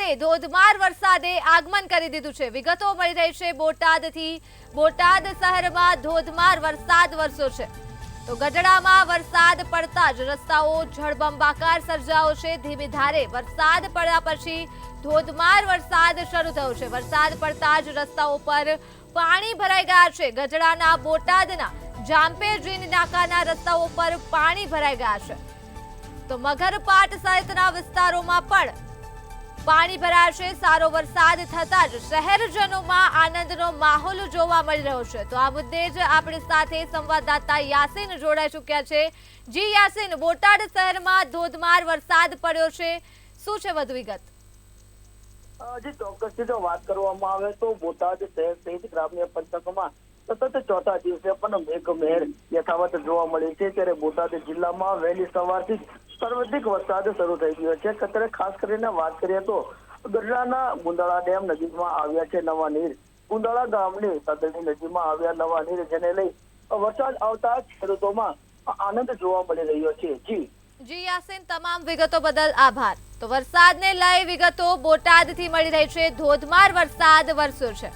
સાથે ધોધમાર વરસાદે આગમન કરી દીધું છે। વિગતો મળી રહી છે બોટાદથી। બોટાદ શહેરમાં ધોધમાર વરસાદ વરસ્યો છે તો ગઢડામાં વરસાદ પડતા જ રસ્તાઓ જળબંબાકાર સર્જાયો છે। ધીમી ધારે વરસાદ પડ્યા પછી ધોધમાર વરસાદ શરૂ થયો છે। વરસાદ પડતા જ રસ્તાઓ પર પાણી ભરાઈ ગયા છે। ગઢડાના બોટાદના જામપેર નાકાના રસ્તાઓ પર પાણી ભરાઈ ગયા છે તો મગરપાટ સહિતના વિસ્તારોમાં પણ પાણી ભરાયા છે। સારો વરસાદ થતા જ શહેરજનોમાં આનંદનો માહોલ જોવા મળી રહ્યો છે। તો આ મુદ્દે જ આપણી સાથે સંવાદદાતા યાસીન જોડાઈ ચૂક્યા છે। જી યાસીન, બોટાદ શહેરમાં ધોધમાર વરસાદ પડ્યો છે, શું છે વધુ વિગત? જી ચોક્કસથી જો વાત કરવામાં આવે તો બોટાદ શહેર સહિત ગ્રામ્ય પંથકોમાં સતત ચોથા દિવસે પણ મેઘમહેર યથાવત જોવા મળી છે। ત્યારે બોટાદ જિલ્લામાં વહેલી સવારથી સર્વાધિક વરસાદ શરૂ થઈ ગયો છે। અત્યારે ખાસ કરીને વાત કરીએ તો ગઢડાના ગુંદાળા ડેમ નજીકમાં આવ્યા છે નવા નીર। ગુંદાળા ગામની સદરની નજીકમાં આવ્યા નવા નીર, જેને લઈ વરસાદ આવતા ખેડૂતોમાં આનંદ જોવા મળી રહ્યો છે। જી યાસીન, તમામ વિગતો બદલ આભાર। તો વરસાદને લઈ વિગતો બોટાદથી મળી રહી છે। ધોધમાર વરસાદ વરસ્યો છે।